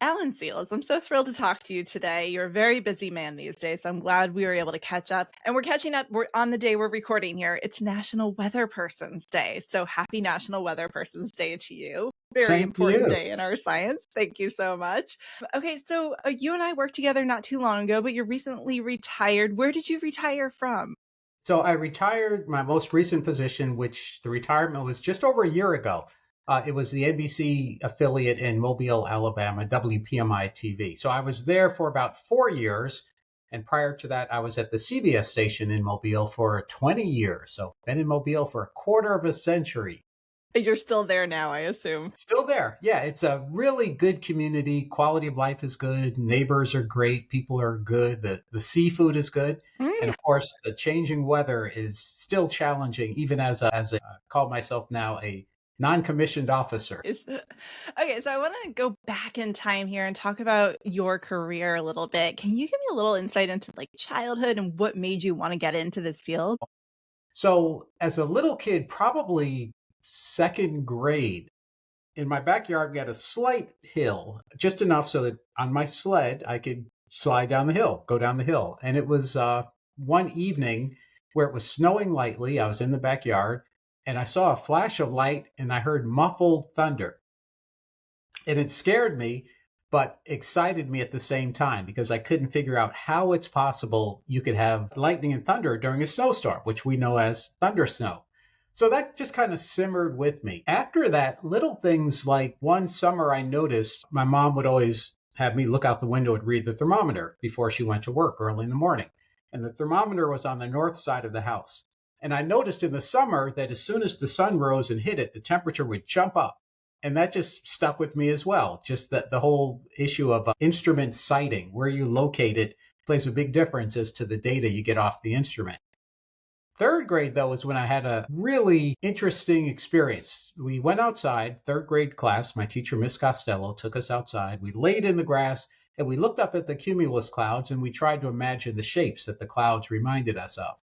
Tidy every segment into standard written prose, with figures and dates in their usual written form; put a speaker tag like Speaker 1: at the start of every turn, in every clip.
Speaker 1: Alan Seals, I'm so thrilled to talk to you today. You're a very busy man these days, so I'm glad we were able to catch up. And we're catching up we're on the day we're recording here. It's National Weather Person's Day. So happy National Weather Person's Day to you. Very
Speaker 2: Same to
Speaker 1: important
Speaker 2: you.
Speaker 1: day in our science. Thank you so much. Okay, so you and I worked together not too long ago, but you're recently retired. Where did you retire from?
Speaker 2: So I retired my most recent position, which the retirement was just over a year ago. It was the NBC affiliate in Mobile, Alabama, WPMI TV. So I was there for about 4 years. And prior to that, I was at the CBS station in Mobile for 20 years. So been in Mobile for a quarter of a century.
Speaker 1: You're still there now, I assume.
Speaker 2: Still there. Yeah, it's a really good community. Quality of life is good. Neighbors are great. People are good. The seafood is good. And
Speaker 1: Mm.
Speaker 2: of course, the changing weather is still challenging, even as I call myself now a non-commissioned officer.
Speaker 1: Okay, so I want to go back in time here and talk about your career a little bit. Can you give me a little insight into like childhood and what made you want to get into this field?
Speaker 2: So as a little kid, probably second grade, in my backyard, we had a slight hill, just enough so that on my sled, I could slide down the hill, go down the hill. And it was one evening where it was snowing lightly. I was in the backyard and I saw a flash of light and I heard muffled thunder. And it scared me, but excited me at the same time because I couldn't figure out how it's possible you could have lightning and thunder during a snowstorm, which we know as thunder snow. So that just kind of simmered with me. After that, little things like one summer I noticed my mom would always have me look out the window and read the thermometer before she went to work early in the morning. And the thermometer was on the north side of the house. And I noticed in the summer that as soon as the sun rose and hit it, the temperature would jump up. And that just stuck with me as well. Just that the whole issue of instrument sighting, where you locate it, plays a big difference as to the data you get off the instrument. Third grade, though, is when I had a really interesting experience. We went outside, third grade class. My teacher, Miss Costello, took us outside. We laid in the grass and we looked up at the cumulus clouds and we tried to imagine the shapes that the clouds reminded us of.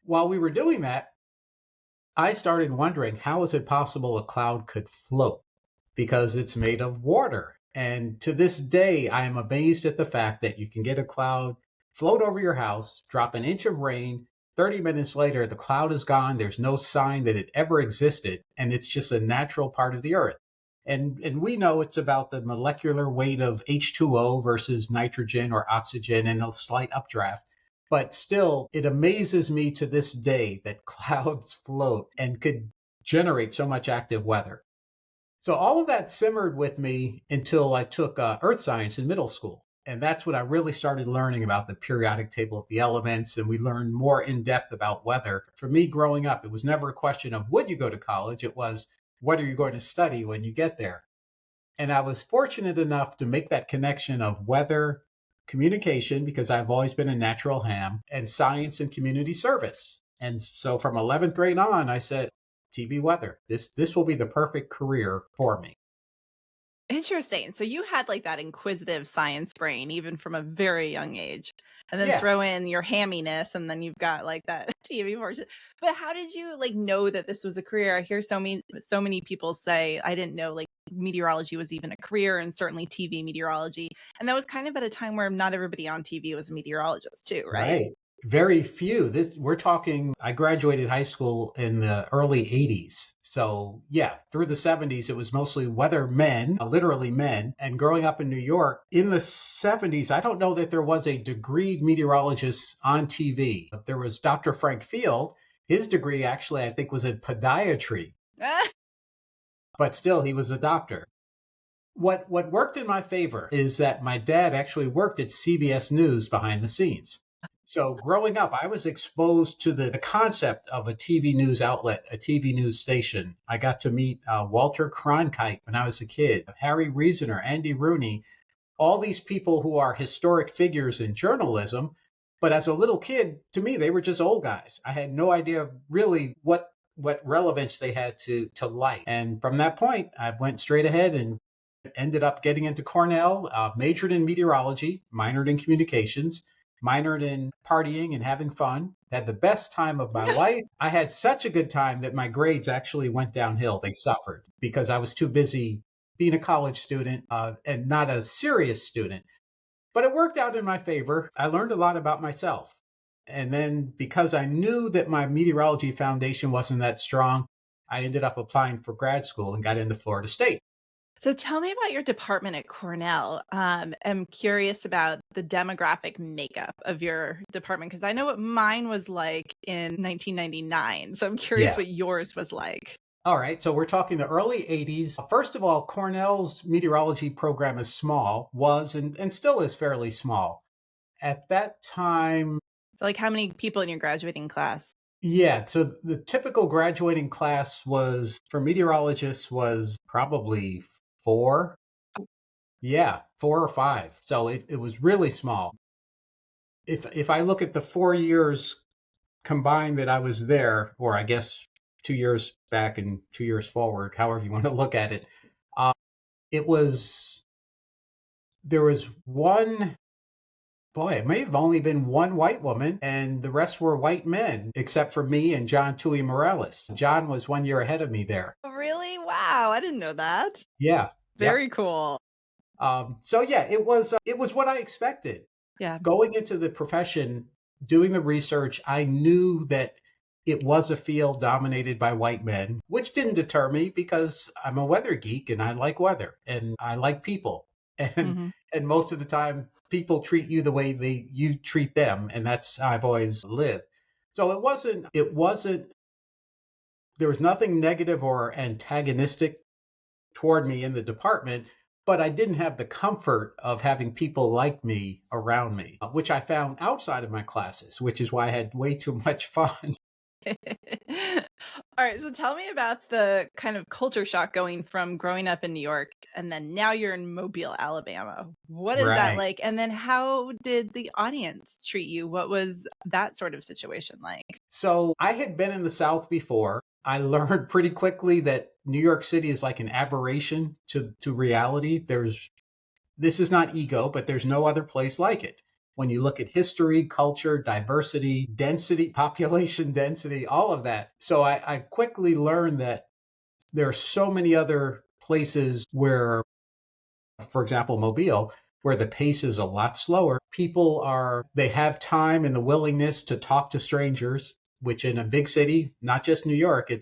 Speaker 2: While we were doing that, I started wondering, how is it possible a cloud could float? Because it's made of water. And to this day, I am amazed at the fact that you can get a cloud float over your house, drop an inch of rain. 30 minutes later, the cloud is gone. There's no sign that it ever existed. And it's just a natural part of the earth. And we know it's about the molecular weight of H2O versus nitrogen or oxygen and a slight updraft. But still, it amazes me to this day that clouds float and could generate so much active weather. So all of that simmered with me until I took earth science in middle school. And that's when I really started learning about the periodic table of the elements. And we learned more in depth about weather. For me growing up, it was never a question of would you go to college? It was, what are you going to study when you get there? And I was fortunate enough to make that connection of weather, communication, because I've always been a natural ham, and science and community service. And so from 11th grade on, I said, TV weather, this will be the perfect career for me.
Speaker 1: Interesting. So you had like that inquisitive science brain even from a very young age. And then
Speaker 2: Yeah.
Speaker 1: throw in your hamminess and then you've got like that TV portion. But how did you like know that this was a career? I hear so many people say I didn't know like meteorology was even a career, and certainly TV meteorology. And that was kind of at a time where not everybody on TV was a meteorologist too, right?
Speaker 2: Right. Very few. We're talking, I graduated high school in the early 80s. So, yeah, through the 70s, it was mostly weather men, literally men. And growing up in New York in the 70s, I don't know that there was a degreed meteorologist on TV. But there was Dr. Frank Field. His degree actually, I think, was in podiatry, but still, he was a doctor. What worked in my favor is that my dad actually worked at CBS News behind the scenes. So growing up, I was exposed to the concept of a TV news outlet, a TV news station. I got to meet Walter Cronkite when I was a kid, Harry Reasoner, Andy Rooney, all these people who are historic figures in journalism. But as a little kid, to me, they were just old guys. I had no idea really what relevance they had to life. And from that point, I went straight ahead and ended up getting into Cornell, majored in meteorology, minored in communications, minored in partying and having fun. Had the best time of my life. I had such a good time that my grades actually went downhill. They suffered because I was too busy being a college student and not a serious student. But it worked out in my favor. I learned a lot about myself. And then because I knew that my meteorology foundation wasn't that strong, I ended up applying for grad school and got into Florida State.
Speaker 1: So tell me about your department at Cornell. I'm curious about the demographic makeup of your department because I know what mine was like in 1999. So I'm curious
Speaker 2: Yeah.
Speaker 1: what yours was like.
Speaker 2: All right. So we're talking the early 80s. First of all, Cornell's meteorology program is small, was and still is fairly small. At that time,
Speaker 1: So, like, how many people in your graduating class?
Speaker 2: yeah. So the typical graduating class was for meteorologists was probably four. Yeah, four or five. So it was really small. If I look at the 4 years combined that I was there, or I guess 2 years back and 2 years forward, however you want to look at it, uh, it was there was one boy, it may have only been one white woman, and the rest were white men, except for me and John Tui Morales. John was 1 year ahead of me there.
Speaker 1: Oh, really? Wow, I didn't know that.
Speaker 2: Yeah, yep.
Speaker 1: Very cool.
Speaker 2: So yeah, it was what I expected.
Speaker 1: Yeah.
Speaker 2: Going into the profession, doing the research, I knew that it was a field dominated by white men, which didn't deter me because I'm a weather geek and I like weather and I like people. And
Speaker 1: Hmm.
Speaker 2: and most of the time people treat you the way you treat them, and that's how I've always lived. So it wasn't there was nothing negative or antagonistic toward me in the department, but I didn't have the comfort of having people like me around me, which I found outside of my classes, which is why I had way too much fun.
Speaker 1: All right, so tell me about the kind of culture shock going from growing up in New York and then now you're in Mobile, Alabama. What is that
Speaker 2: Right.
Speaker 1: like? And then how did the audience treat you? What was that sort of situation like?
Speaker 2: So I had been in the South before. I learned pretty quickly that New York City is like an aberration to reality. This is not ego, but there's no other place like it. When you look at history, culture, diversity, density, population density, all of that. So I quickly learned that there are so many other places where, for example, Mobile, where the pace is a lot slower. They have time and the willingness to talk to strangers, which in a big city, not just New York,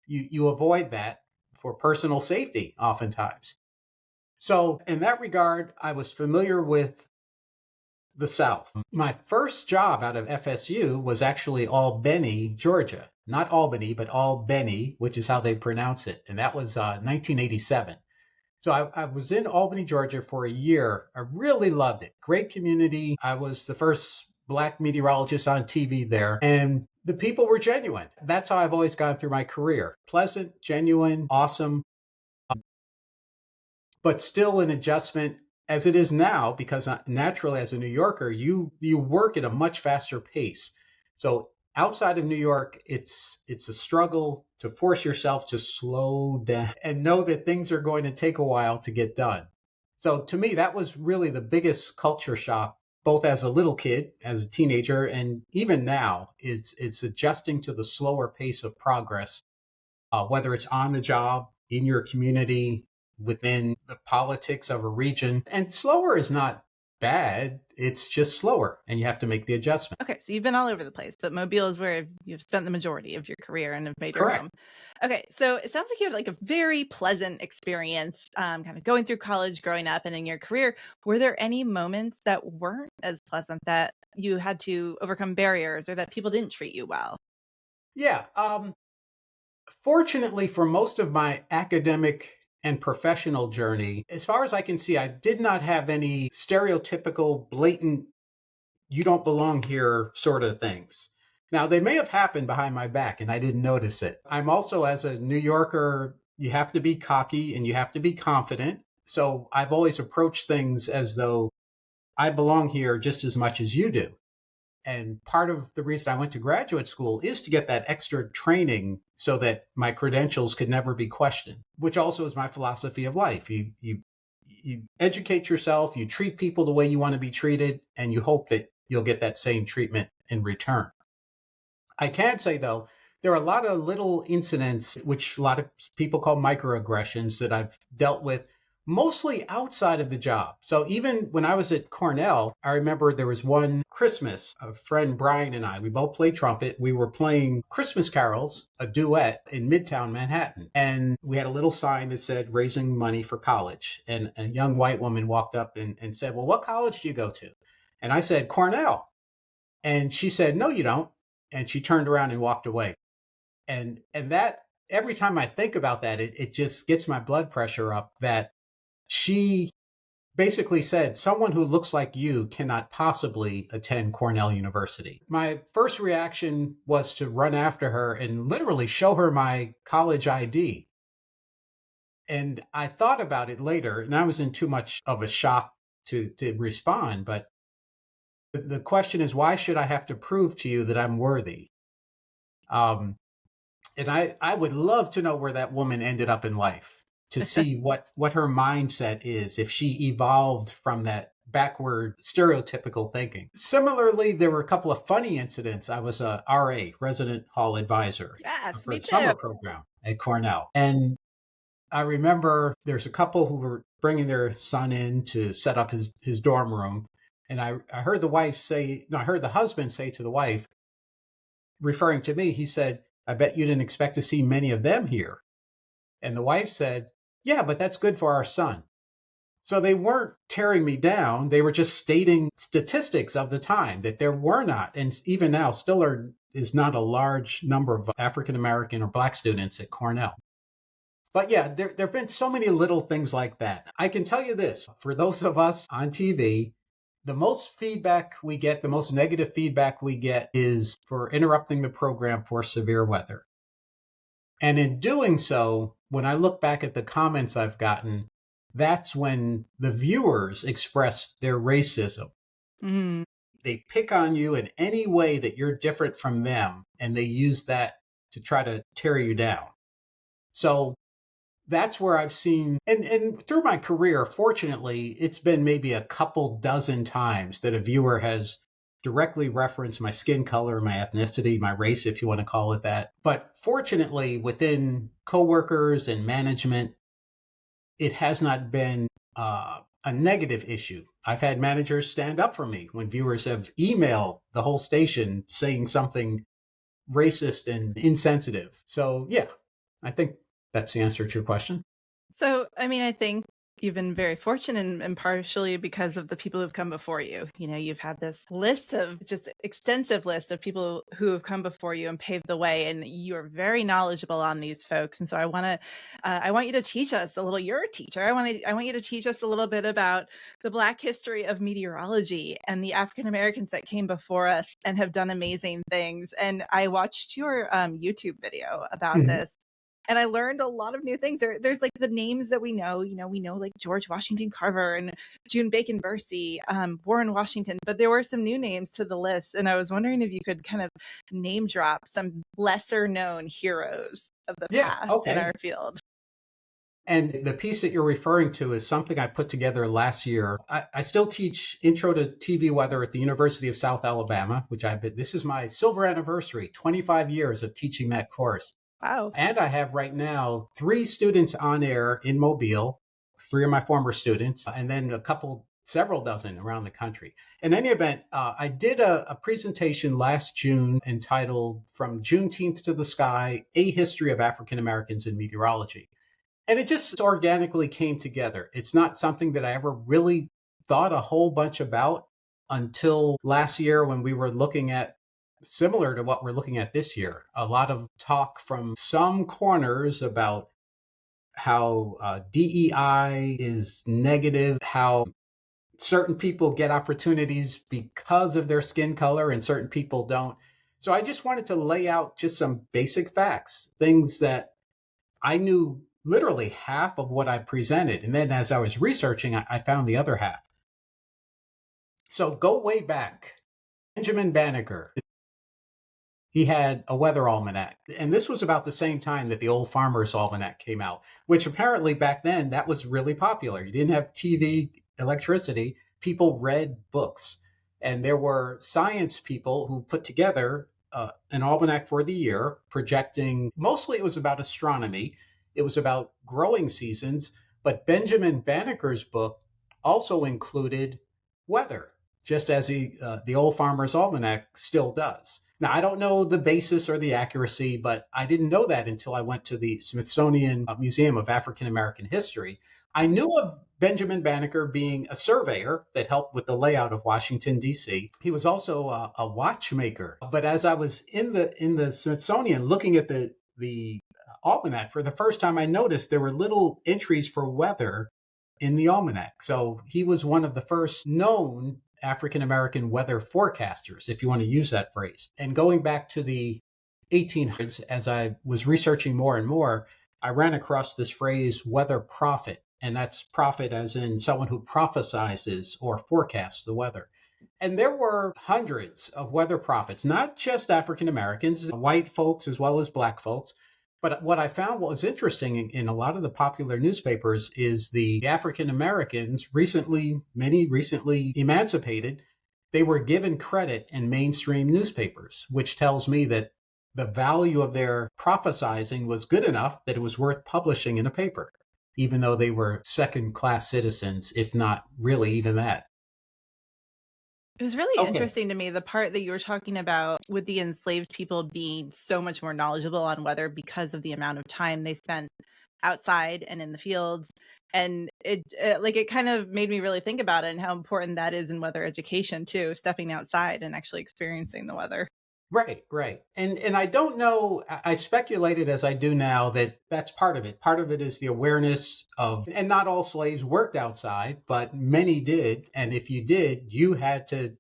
Speaker 2: you avoid that for personal safety oftentimes. So, in that regard, I was familiar with the South. My first job out of FSU was actually Albany, Georgia. Not Albany, but Albany, which is how they pronounce it. And that was 1987. So I was in Albany, Georgia for a year. I really loved it. Great community. I was the first Black meteorologist on TV there. And the people were genuine. That's how I've always gone through my career. Pleasant, genuine, awesome, but still an adjustment as it is now, because naturally as a New Yorker, you work at a much faster pace. So outside of New York, it's a struggle to force yourself to slow down and know that things are going to take a while to get done. So to me, that was really the biggest culture shock, both as a little kid, as a teenager, and even now, it's adjusting to the slower pace of progress, whether it's on the job, in your community, within the politics of a region. And slower is not bad, it's just slower, and you have to make the adjustment.
Speaker 1: Okay, so you've been all over the place, but Mobile is where you've spent the majority of your career and have made your
Speaker 2: Correct.
Speaker 1: home. Okay, so it sounds like you had like a very pleasant experience, kind of going through college, growing up, and in your career. Were there any moments that weren't as pleasant that you had to overcome barriers or that people didn't treat you well?
Speaker 2: Yeah. Fortunately, for most of my academic and professional journey, as far as I can see, I did not have any stereotypical, blatant, you don't belong here sort of things. Now, they may have happened behind my back and I didn't notice it. I'm also, as a New Yorker, you have to be cocky and you have to be confident. So I've always approached things as though I belong here just as much as you do. And part of the reason I went to graduate school is to get that extra training so that my credentials could never be questioned, which also is my philosophy of life. You educate yourself, you treat people the way you want to be treated, and you hope that you'll get that same treatment in return. I can say, though, there are a lot of little incidents, which a lot of people call microaggressions, that I've dealt with mostly outside of the job. So even when I was at Cornell, I remember there was one Christmas, a friend Brian and I, we both played trumpet. We were playing Christmas carols, a duet in Midtown Manhattan. And we had a little sign that said raising money for college. And a young white woman walked up and said, well, what college do you go to? And I said, Cornell. And she said, no, you don't. And she turned around and walked away. And that every time I think about that, it just gets my blood pressure up that she basically said, someone who looks like you cannot possibly attend Cornell University. My first reaction was to run after her and literally show her my college ID. And I thought about it later, and I was in too much of a shock to respond. But the question is, why should I have to prove to you that I'm worthy? And I would love to know where that woman ended up in life, to see what her mindset is, if she evolved from that backward stereotypical thinking. Similarly, there were a couple of funny incidents. I was a RA, resident hall advisor,
Speaker 1: Yes,
Speaker 2: for
Speaker 1: me
Speaker 2: a
Speaker 1: too.
Speaker 2: summer program at Cornell. And I remember there's a couple who were bringing their son in to set up his dorm room. And I heard I heard the husband say to the wife, referring to me, he said, I bet you didn't expect to see many of them here. And the wife said, yeah, but that's good for our son. So they weren't tearing me down. They were just stating statistics of the time that there were not, and even now is not a large number of African American or Black students at Cornell. But yeah, there have been so many little things like that. I can tell you this, for those of us on TV, the most feedback we get, the most negative feedback we get is for interrupting the program for severe weather. And in doing so, when I look back at the comments I've gotten, that's when the viewers express their racism.
Speaker 1: Mm.
Speaker 2: They pick on you in any way that you're different from them, and they use that to try to tear you down. So that's where I've seen, and through my career, fortunately, it's been maybe a couple dozen times that a viewer has directly referenced my skin color, my ethnicity, my race, if you want to call it that. But fortunately, within coworkers and management, it has not been a negative issue. I've had managers stand up for me when viewers have emailed the whole station saying something racist and insensitive. So yeah, I think that's the answer to your question.
Speaker 1: So, I mean, I think you've been very fortunate and partially because of the people who've come before you. You know, you've had this list of just extensive list of people who have come before you and paved the way, and you're very knowledgeable on these folks. And so I want you to teach us a little. You're a teacher. I want you to teach us a little bit about the Black history of meteorology and the African Americans that came before us and have done amazing things. And I watched your YouTube video about
Speaker 2: Mhm.
Speaker 1: this. And I learned a lot of new things. There's like the names that we know, like George Washington Carver and June Bacon Bursey, Warren Washington, but there were some new names to the list. And I was wondering if you could kind of name drop some lesser known heroes of the
Speaker 2: Yeah,
Speaker 1: past in
Speaker 2: okay.
Speaker 1: our field.
Speaker 2: And the piece that you're referring to is something I put together last year. I still teach Intro to TV Weather at the University of South Alabama, this is my silver anniversary, 25 years of teaching that course.
Speaker 1: Wow.
Speaker 2: And I have right now 3 students on air in Mobile, 3 of my former students, and then several dozen around the country. In any event, I did a presentation last June entitled From Juneteenth to the Sky, A History of African Americans in Meteorology. And it just organically came together. It's not something that I ever really thought a whole bunch about until last year when we were looking at similar to what we're looking at this year. A lot of talk from some corners about how DEI is negative, how certain people get opportunities because of their skin color and certain people don't. So I just wanted to lay out just some basic facts, things that I knew literally half of what I presented. And then as I was researching, I found the other half. So go way back. Benjamin Banneker, he had a weather almanac. And this was about the same time that the Old Farmer's Almanac came out, which apparently back then that was really popular. You didn't have TV, electricity. People read books. And there were science people who put together an almanac for the year, projecting, mostly it was about astronomy. It was about growing seasons, But Benjamin Banneker's book also included weather, just as the Old Farmer's Almanac still does. Now, I don't know the basis or the accuracy, but I didn't know that until I went to the Smithsonian Museum of African American History. I knew of Benjamin Banneker being a surveyor that helped with the layout of Washington, D.C. He was also a watchmaker. But as I was in the Smithsonian looking at the almanac, for the first time, I noticed there were little entries for weather in the almanac. So he was one of the first known African American weather forecasters, if you want to use that phrase. And going back to the 1800s, as I was researching more and more, I ran across this phrase weather prophet, and that's prophet as in someone who prophesizes or forecasts the weather. And there were hundreds of weather prophets, not just African Americans, white folks as well as black folks. But what I found what was interesting in a lot of the popular newspapers is the African Americans many recently emancipated, they were given credit in mainstream newspapers, which tells me that the value of their prophesizing was good enough that it was worth publishing in a paper, even though they were second-class citizens, if not really even that.
Speaker 1: It was really
Speaker 2: Okay.
Speaker 1: interesting to me, the part that you were talking about with the enslaved people being so much more knowledgeable on weather because of the amount of time they spent outside and in the fields. And it kind of made me really think about it and how important that is in weather education too, stepping outside and actually experiencing the weather.
Speaker 2: Right, right. And I don't know, I speculated as I do now that that's part of it. Part of it is the awareness of, and not all slaves worked outside, but many did. And if you did, you had to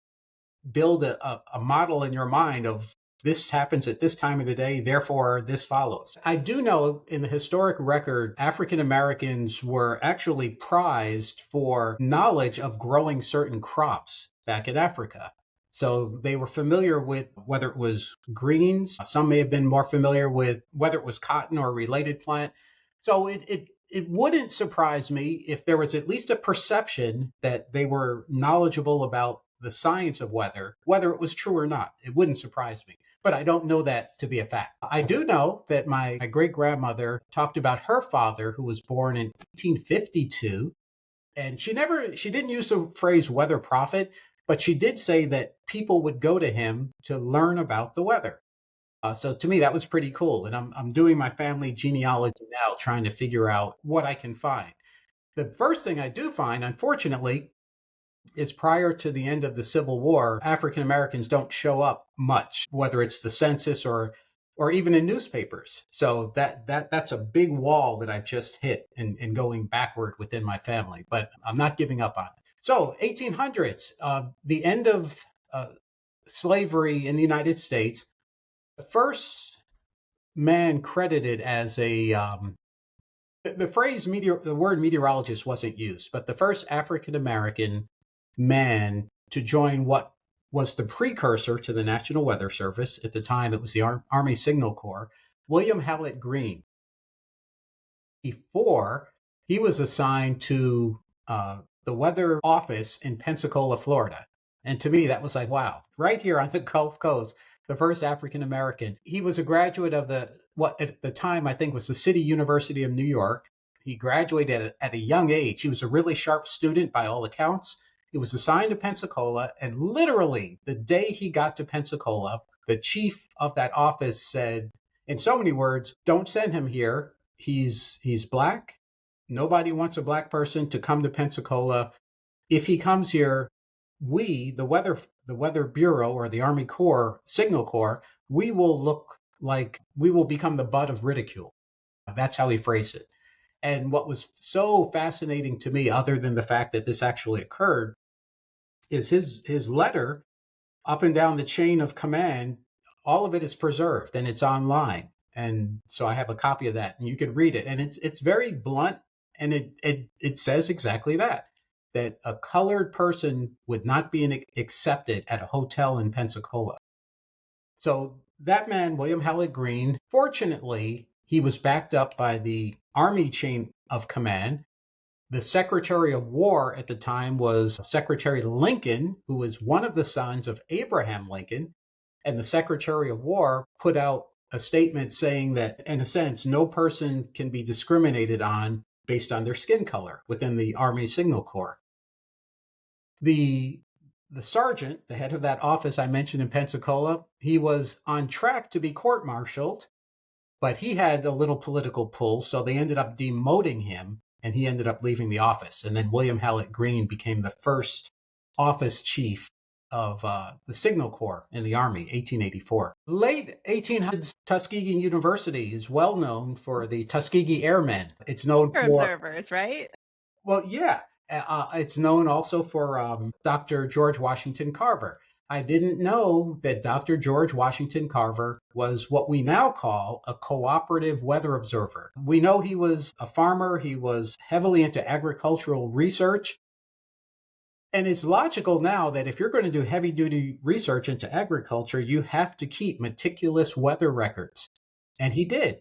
Speaker 2: build a model in your mind of this happens at this time of the day, therefore this follows. I do know in the historic record, African Americans were actually prized for knowledge of growing certain crops back in Africa. So they were familiar with whether it was greens. Some may have been more familiar with whether it was cotton or a related plant. So it wouldn't surprise me if there was at least a perception that they were knowledgeable about the science of weather, whether it was true or not. It wouldn't surprise me. But I don't know that to be a fact. I do know that my great grandmother talked about her father, who was born in 1852. And she didn't use the phrase weather prophet, but she did say that people would go to him to learn about the weather. So to me, that was pretty cool. And I'm doing my family genealogy now, trying to figure out what I can find. The first thing I do find, unfortunately, is prior to the end of the Civil War, African Americans don't show up much, whether it's the census or even in newspapers. So that's a big wall that I've just hit in going backward within my family, but I'm not giving up on it. So 1800s, the end of slavery in the United States, the first man credited as the word meteorologist wasn't used, but the first African American man to join what was the precursor to the National Weather Service. At the time, it was the Army Signal Corps, William Hallett Green. Before, he was assigned to the weather office in Pensacola, Florida. And to me, that was like, wow, right here on the Gulf Coast, the first African American. He was a graduate of what at the time I think was the City University of New York. He graduated at a young age. He was a really sharp student by all accounts. He was assigned to Pensacola, and literally the day he got to Pensacola, the chief of that office said, in so many words, don't send him here. He's black. Nobody wants a black person to come to Pensacola. If he comes here, we, the Weather Bureau or the Army Corps, Signal Corps, we will become the butt of ridicule. That's how he phrased it. And what was so fascinating to me, other than the fact that this actually occurred, is his letter up and down the chain of command. All of it is preserved and it's online. And so I have a copy of that, and you can read it. And it's very blunt, and it says exactly that a colored person would not be accepted at a hotel in Pensacola. So that man, William Hallett Green, fortunately, he was backed up by the Army chain of command. The Secretary of War at the time was Secretary Lincoln, who was one of the sons of Abraham Lincoln. And the Secretary of War put out a statement saying that, in a sense, no person can be discriminated on based on their skin color within the Army Signal Corps. The sergeant, the head of that office I mentioned in Pensacola, he was on track to be court-martialed, but he had a little political pull, so they ended up demoting him, and he ended up leaving the office. And then William Hallett Green became the first office chief of the Signal Corps in the Army, 1884. Late 1800s, Tuskegee University is well known for the Tuskegee Airmen. It's known for
Speaker 1: observers, right?
Speaker 2: Well, yeah. It's known also for Dr. George Washington Carver. I didn't know that Dr. George Washington Carver was what we now call a cooperative weather observer. We know he was a farmer. He was heavily into agricultural research. And it's logical now that if you're going to do heavy duty research into agriculture, you have to keep meticulous weather records. And he did.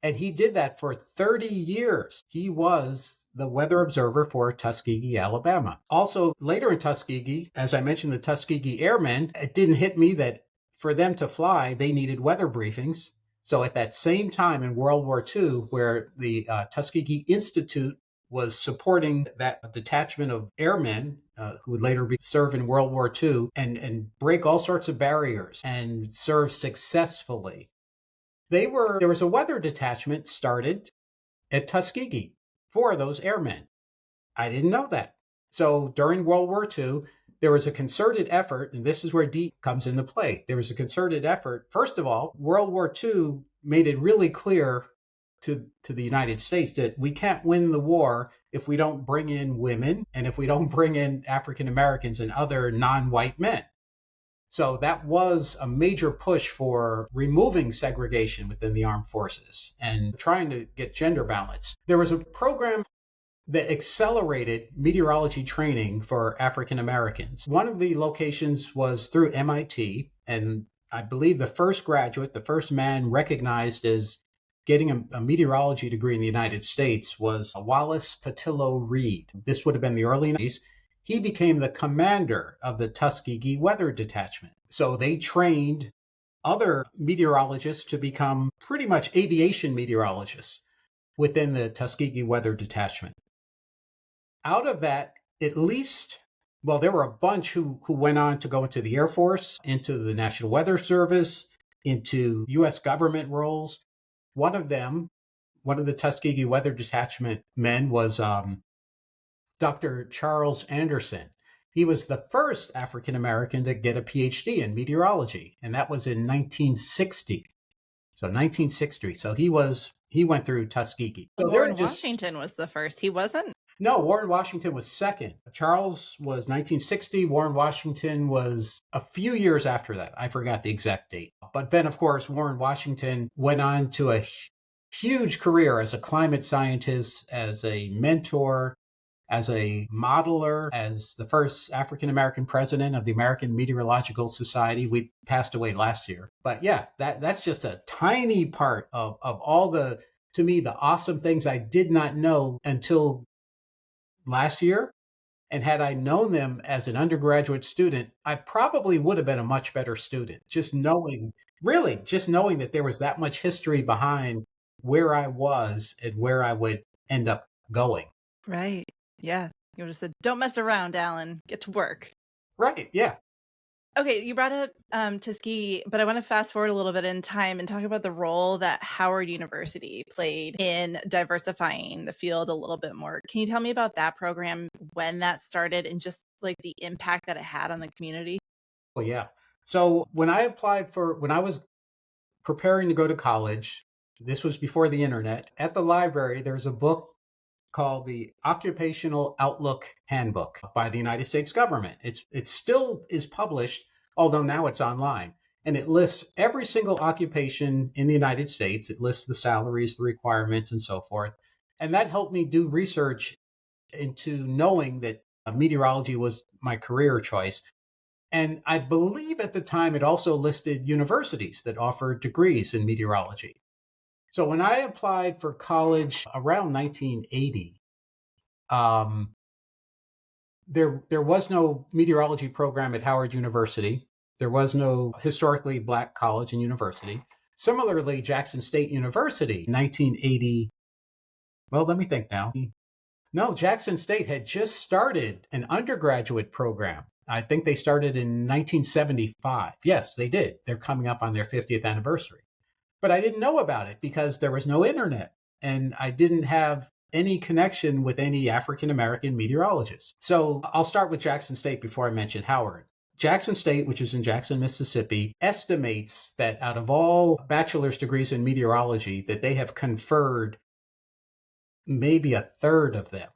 Speaker 2: And he did that for 30 years. He was the weather observer for Tuskegee, Alabama. Also, later in Tuskegee, as I mentioned, the Tuskegee Airmen, it didn't hit me that for them to fly, they needed weather briefings. So at that same time in World War II, where the Tuskegee Institute was supporting that detachment of airmen who would later serve in World War II and break all sorts of barriers and serve successfully. There was a weather detachment started at Tuskegee for those airmen. I didn't know that. So during World War II, there was a concerted effort, and this is where D comes into play. There was a concerted effort. First of all, World War II made it really clear to the United States that we can't win the war if we don't bring in women and if we don't bring in African Americans and other non-white men. So that was a major push for removing segregation within the armed forces and trying to get gender balance. There was a program that accelerated meteorology training for African Americans. One of the locations was through MIT, and I believe the first graduate, the first man recognized as getting a meteorology degree in the United States was Wallace Patillo Reed. This would have been the early 90s. He became the commander of the Tuskegee Weather Detachment. So they trained other meteorologists to become pretty much aviation meteorologists within the Tuskegee Weather Detachment. Out of that, at least, well, there were a bunch who went on to go into the Air Force, into the National Weather Service, into U.S. government roles. One of the Tuskegee Weather Detachment men was Dr. Charles Anderson. He was the first African American to get a PhD in meteorology, and that was in 1960. So 1960. So he went through Tuskegee. So
Speaker 1: Warren Washington was the first. He wasn't?
Speaker 2: No, Warren Washington was second. Charles was 1960. Warren Washington was a few years after that. I forgot the exact date. But then, of course, Warren Washington went on to a huge career as a climate scientist, as a mentor, as a modeler, as the first African-American president of the American Meteorological Society. We passed away last year. But yeah, that's just a tiny part of all the, to me, the awesome things I did not know until last year. And had I known them as an undergraduate student, I probably would have been a much better student. Just knowing that there was that much history behind where I was and where I would end up going.
Speaker 1: Right. Yeah. You would have said, don't mess around, Alan. Get to work.
Speaker 2: Right. Yeah.
Speaker 1: Okay, you brought up Tuskegee, but I want to fast forward a little bit in time and talk about the role that Howard University played in diversifying the field a little bit more. Can you tell me about that program, when that started, and just like the impact that it had on the community?
Speaker 2: Oh, yeah. So when I was preparing to go to college, this was before the internet, at the library, there's a book called the Occupational Outlook Handbook by the United States government. It still is published, although now it's online. And it lists every single occupation in the United States. It lists the salaries, the requirements, and so forth. And that helped me do research into knowing that meteorology was my career choice. And I believe at the time it also listed universities that offered degrees in meteorology. So when I applied for college around 1980, there was no meteorology program at Howard University. There was no historically black college and university. Similarly, Jackson State University, 1980, Well, let me think now. No, Jackson State had just started an undergraduate program. I think they started in 1975. Yes, they did. They're coming up on their 50th anniversary. But I didn't know about it because there was no internet and I didn't have any connection with any African American meteorologists. So I'll start with Jackson State before I mention Howard. Jackson State, which is in Jackson, Mississippi, estimates that out of all bachelor's degrees in meteorology, that they have conferred maybe a third of them.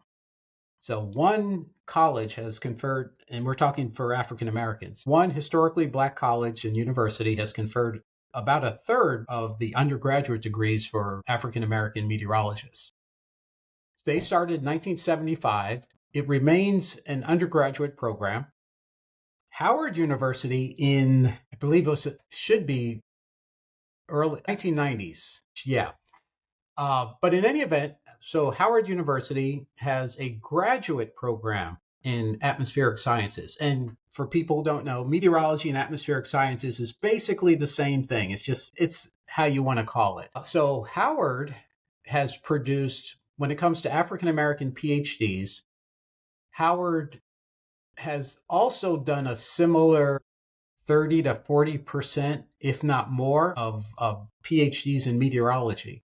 Speaker 2: So one college has conferred, and we're talking for African Americans, one historically black college and university has conferred about a third of the undergraduate degrees for African American meteorologists. They started in 1975. It remains an undergraduate program. Howard University in, I believe it should be early 1990s. Yeah. But in any event, so Howard University has a graduate program in atmospheric sciences. And for people who don't know, meteorology and atmospheric sciences is basically the same thing. It's how you want to call it. So Howard has produced, when it comes to African American PhDs, Howard has also done a similar 30 to 40%, if not more, of PhDs in meteorology.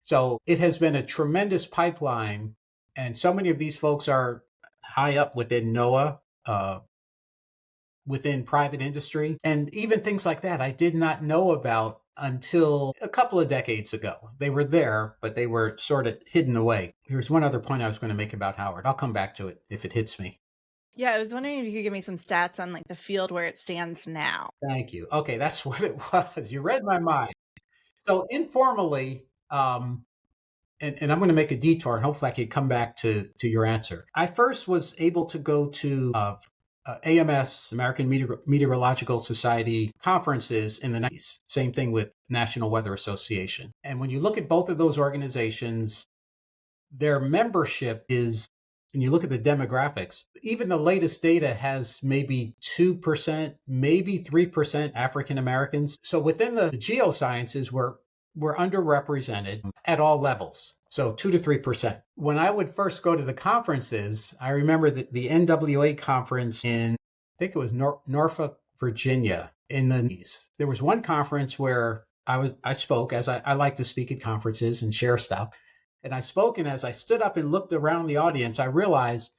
Speaker 2: So it has been a tremendous pipeline, and so many of these folks are high up within NOAA, within private industry, and even things like that I did not know about until a couple of decades ago. They were there, but they were sort of hidden away. Here's one other point I was going to make about Howard. I'll come back to it if it hits me.
Speaker 1: Yeah, I was wondering if you could give me some stats on like the field where it stands now.
Speaker 2: Thank you. Okay, that's what it was. You read my mind. So informally, and I'm going to make a detour, and hopefully I can come back to your answer. I first was able to go to AMS, American Meteorological Society conferences in the 90s. Same thing with National Weather Association. And when you look at both of those organizations, their membership is, and you look at the demographics, even the latest data has maybe 2%, maybe 3% African Americans. So within the geosciences, we're underrepresented at all levels. So 2 to 3%. When I would first go to the conferences, I remember the NWA conference in, I think it was Norfolk, Virginia in the 90s. There was one conference where I spoke, as I like to speak at conferences and share stuff. And I spoke, and as I stood up and looked around the audience, I realized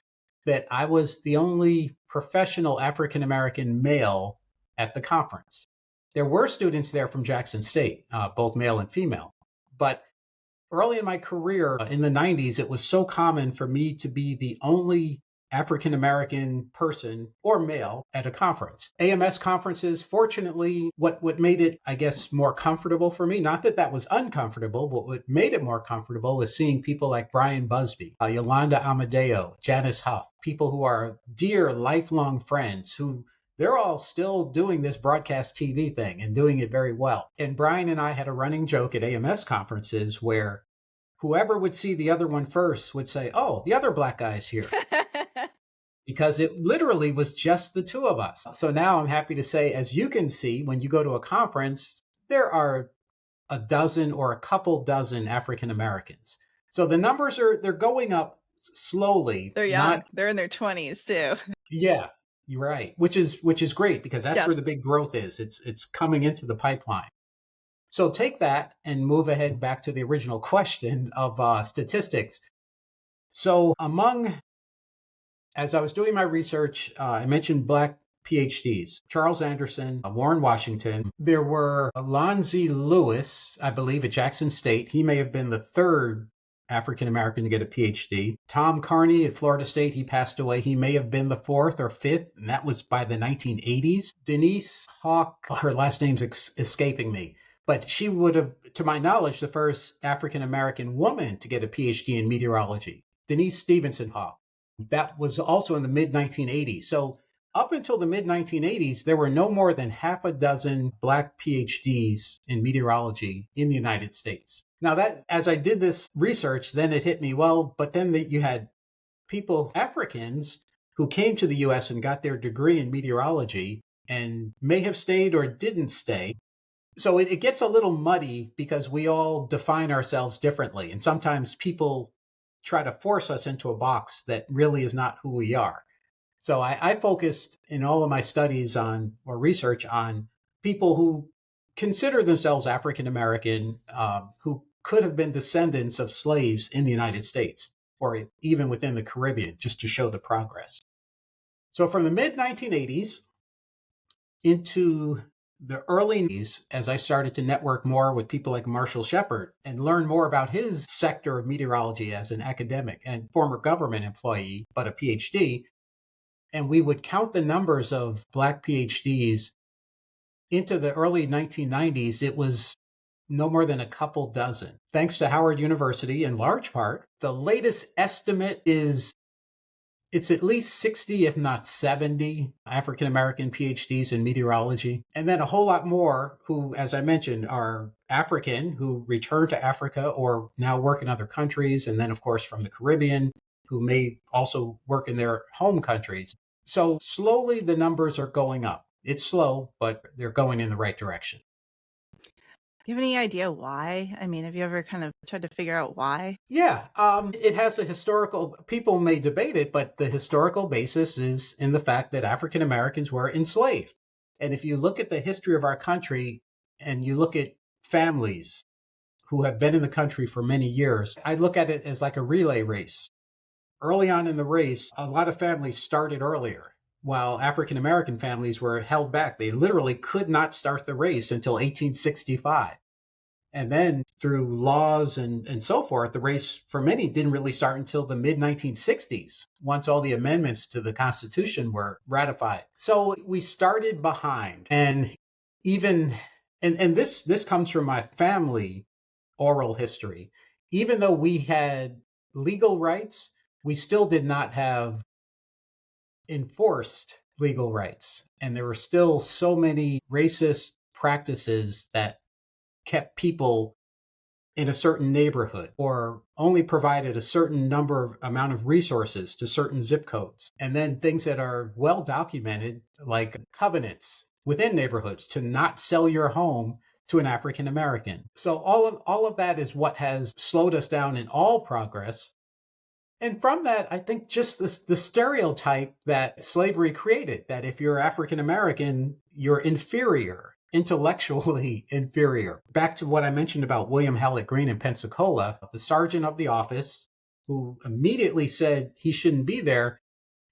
Speaker 2: that I was the only professional African American male at the conference. There were students there from Jackson State, both male and female. But early in my career in the 90s, it was so common for me to be the only African American person or male at a conference. AMS conferences, fortunately, what made it, I guess, more comfortable for me, not that that was uncomfortable, but what made it more comfortable is seeing people like Brian Busby, Yolanda Amadeo, Janice Huff, people who are dear lifelong friends who they're all still doing this broadcast TV thing and doing it very well. And Brian and I had a running joke at AMS conferences where whoever would see the other one first would say, "Oh, the other black guy's here." Because it literally was just the two of us. So now I'm happy to say, as you can see, when you go to a conference, there are a dozen or a couple dozen African Americans. So the numbers they're going up slowly.
Speaker 1: They're young. They're in their 20s too.
Speaker 2: Yeah, you're right. Which is great because that's
Speaker 1: Yes.
Speaker 2: where the big growth is. It's coming into the pipeline. So take that and move ahead back to the original question of statistics. So as I was doing my research, I mentioned black PhDs, Charles Anderson, Warren Washington. There were Alonzi Lewis, I believe, at Jackson State. He may have been the third African American to get a PhD. Tom Carney at Florida State, he passed away. He may have been the fourth or fifth, and that was by the 1980s. Denise Hawk, her last name's escaping me, but she would have, to my knowledge, the first African American woman to get a PhD in meteorology. Denise Stevenson Hawk. That was also in the mid-1980s. So up until the mid-1980s, there were no more than half a dozen black PhDs in meteorology in the United States. Now, that as I did this research, then it hit me, well, but then you had people, Africans, who came to the U.S. and got their degree in meteorology and may have stayed or didn't stay. So it gets a little muddy because we all define ourselves differently. And sometimes people try to force us into a box that really is not who we are. So I focused in all of my studies on or research on people who consider themselves African American, who could have been descendants of slaves in the United States or even within the Caribbean, just to show the progress. So from the mid 1980s into the early 90s, as I started to network more with people like Marshall Shepard and learn more about his sector of meteorology as an academic and former government employee, but a PhD, and we would count the numbers of Black PhDs into the early 1990s, it was no more than a couple dozen. Thanks to Howard University, in large part, the latest estimate is it's at least 60, if not 70, African American PhDs in meteorology. And then a whole lot more who, as I mentioned, are African, who return to Africa or now work in other countries. And then, of course, from the Caribbean, who may also work in their home countries. So slowly the numbers are going up. It's slow, but they're going in the right direction.
Speaker 1: Do you have any idea why? I mean, have you ever kind of tried to figure out why?
Speaker 2: Yeah, it has a historical, people may debate it, but the historical basis is in the fact that African Americans were enslaved. And if you look at the history of our country and you look at families who have been in the country for many years, I look at it as like a relay race. Early on in the race, a lot of families started earlier, while African American families were held back. They literally could not start the race until 1865. And then through laws and so forth, the race for many didn't really start until the mid 1960s, once all the amendments to the Constitution were ratified. So we started behind. And even, and this comes from my family oral history. Even though we had legal rights, we still did not have enforced legal rights. And there were still so many racist practices that kept people in a certain neighborhood or only provided a certain amount of resources to certain zip codes. And then things that are well documented, like covenants within neighborhoods to not sell your home to an African American. So all of that is what has slowed us down in all progress. And from that, I think just the stereotype that slavery created, that if you're African American, you're inferior, intellectually inferior. Back to what I mentioned about William Hallett Green in Pensacola, the sergeant of the office who immediately said he shouldn't be there.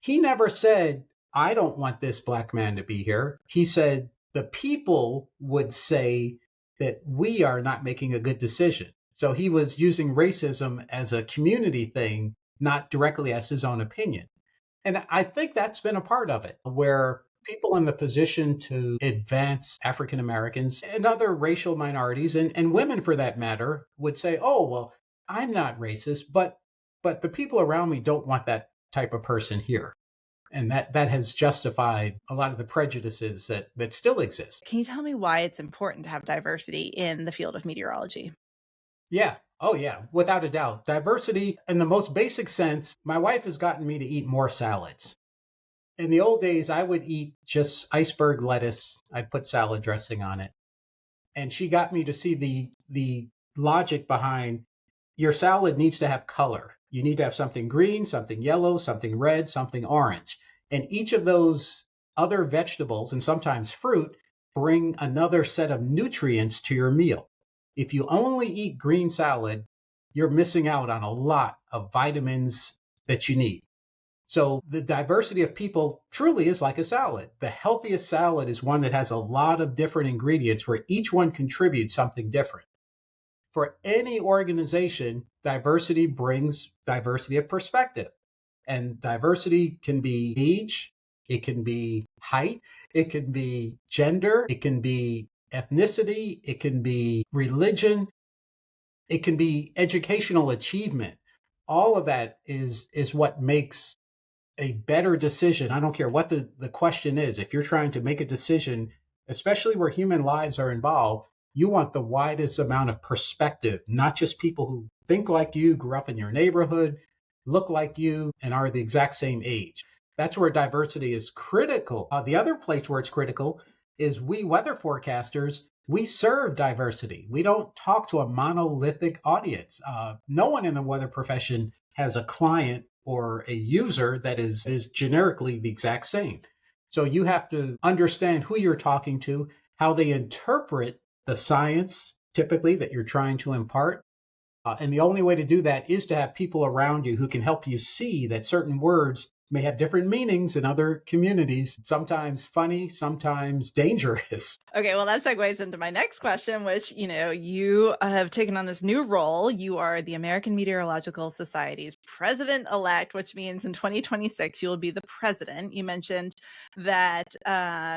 Speaker 2: He never said, I don't want this Black man to be here. He said, the people would say that we are not making a good decision. So he was using racism as a community thing, not directly as his own opinion. And I think that's been a part of it, where people in the position to advance African Americans and other racial minorities and women for that matter would say, oh, well, I'm not racist, but the people around me don't want that type of person here. And that has justified a lot of the prejudices that still exist.
Speaker 1: Can you tell me why it's important to have diversity in the field of meteorology?
Speaker 2: Yeah. Oh, yeah. Without a doubt. Diversity, in the most basic sense, my wife has gotten me to eat more salads. In the old days, I would eat just iceberg lettuce. I'd put salad dressing on it. And she got me to see the logic behind your salad needs to have color. You need to have something green, something yellow, something red, something orange. And each of those other vegetables and sometimes fruit bring another set of nutrients to your meal. If you only eat green salad, you're missing out on a lot of vitamins that you need. So the diversity of people truly is like a salad. The healthiest salad is one that has a lot of different ingredients where each one contributes something different. For any organization, diversity brings diversity of perspective. And diversity can be age, it can be height, it can be gender, it can be ethnicity, it can be religion, it can be educational achievement. All of that is what makes a better decision. I don't care what the question is. If you're trying to make a decision, especially where human lives are involved, you want the widest amount of perspective, not just people who think like you, grew up in your neighborhood, look like you, and are the exact same age. That's where diversity is critical. The other place where it's critical is we weather forecasters We serve diversity. We don't talk to a monolithic audience. No one in the weather profession has a client or a user that is generically the exact same. So you have to understand who you're talking to, how they interpret the science typically that you're trying to impart. And the only way to do that is to have people around you who can help you see that certain words may have different meanings in other communities, sometimes funny, sometimes dangerous.
Speaker 1: Okay, well, that segues into my next question, which, you have taken on this new role. You are the American Meteorological Society's president-elect, which means in 2026 you will be the president. You mentioned that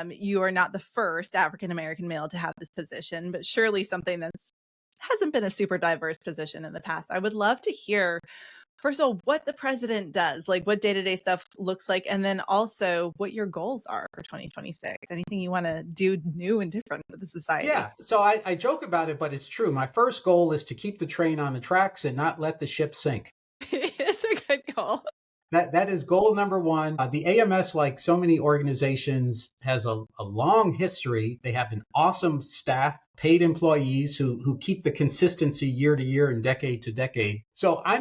Speaker 1: you are not the first African-American male to have this position, but surely something that's hasn't been a super diverse position in the past. I would love to hear, first of all, what the president does, like what day-to-day stuff looks like, and then also what your goals are for 2026. Anything you want to do new and different with the society?
Speaker 2: Yeah, so I joke about it, but it's true. My first goal is to keep the train on the tracks and not let the ship sink.
Speaker 1: It's a good goal.
Speaker 2: That is goal number one. The AMS, like so many organizations, has a long history. They have an awesome staff, paid employees who keep the consistency year to year and decade to decade. So I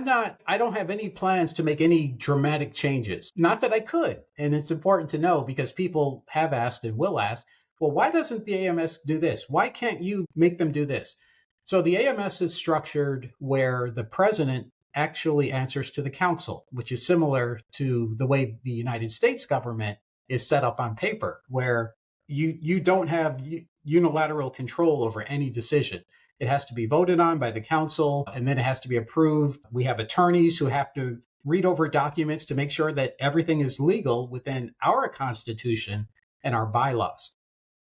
Speaker 2: don't have any plans to make any dramatic changes. Not that I could. And it's important to know because people have asked and will ask, well, why doesn't the AMS do this? Why can't you make them do this? So the AMS is structured where the president actually answers to the council, which is similar to the way the United States government is set up on paper, where you don't have unilateral control over any decision. It has to be voted on by the council, and then it has to be approved. We have attorneys who have to read over documents to make sure that everything is legal within our Constitution and our bylaws.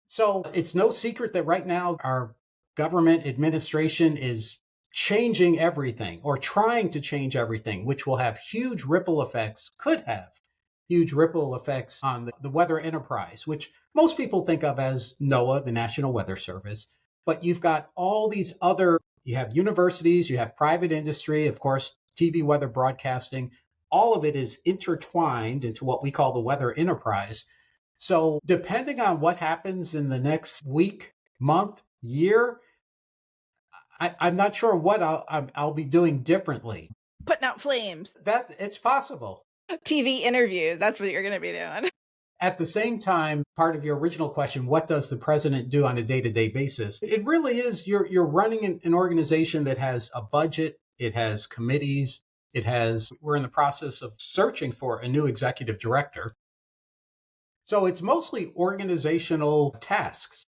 Speaker 2: So it's no secret that right now our government administration is changing everything or trying to change everything, which will have huge ripple effects, could have huge ripple effects on the weather enterprise, which most people think of as NOAA, the National Weather Service. But you've got all these other, you have universities, you have private industry, of course, TV weather broadcasting. All of it is intertwined into what we call the weather enterprise. So depending on what happens in the next week, month, year, I'm not sure what I'll be doing differently.
Speaker 1: Putting out flames.
Speaker 2: That it's possible.
Speaker 1: TV interviews. That's what you're going to be doing.
Speaker 2: At the same time, part of your original question, what does the president do on a day-to-day basis? It really is you're running an organization that has a budget, it has committees, we're in the process of searching for a new executive director. So it's mostly organizational tasks.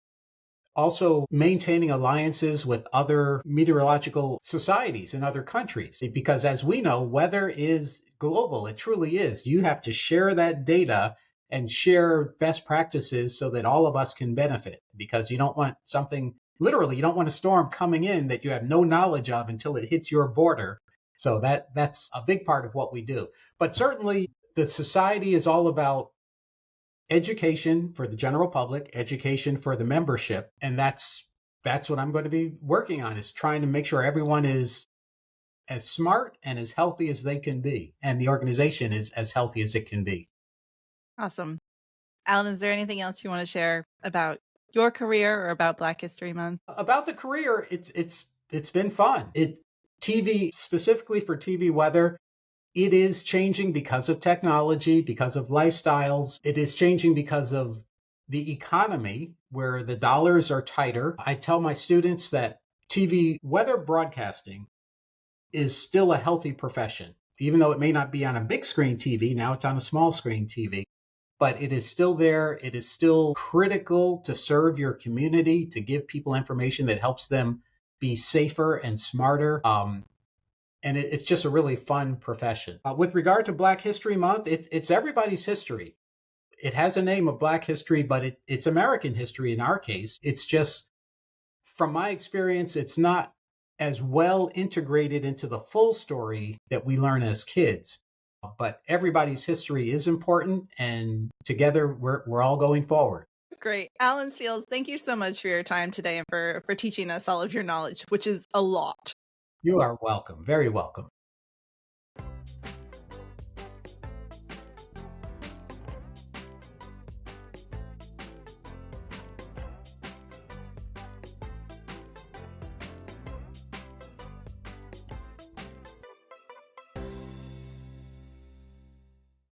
Speaker 2: Also maintaining alliances with other meteorological societies in other countries. Because as we know, weather is global. It truly is. You have to share that data and share best practices so that all of us can benefit. Because you don't want literally, you don't want a storm coming in that you have no knowledge of until it hits your border. So that's a big part of what we do. But certainly the society is all about education for the general public, education for the membership, and that's what I'm going to be working on, is trying to make sure everyone is as smart and as healthy as they can be, and the organization is as healthy as it can be.
Speaker 1: Awesome. Alan, is there anything else you want to share about your career or about Black History Month?
Speaker 2: About the career, it's been fun. TV, specifically for TV weather, it is changing because of technology, because of lifestyles. It is changing because of the economy, where the dollars are tighter. I tell my students that TV weather broadcasting is still a healthy profession, even though it may not be on a big screen TV. Now it's on a small screen TV, but it is still there. It is still critical to serve your community, to give people information that helps them be safer and smarter. And it's just a really fun profession. With regard to Black History Month, it's everybody's history. It has a name of Black history, but it's American history in our case. It's just, from my experience, it's not as well integrated into the full story that we learn as kids. But everybody's history is important, and together we're all going forward.
Speaker 1: Great. Alan Seals, thank you so much for your time today and for teaching us all of your knowledge, which is a lot.
Speaker 2: You are welcome. Very welcome.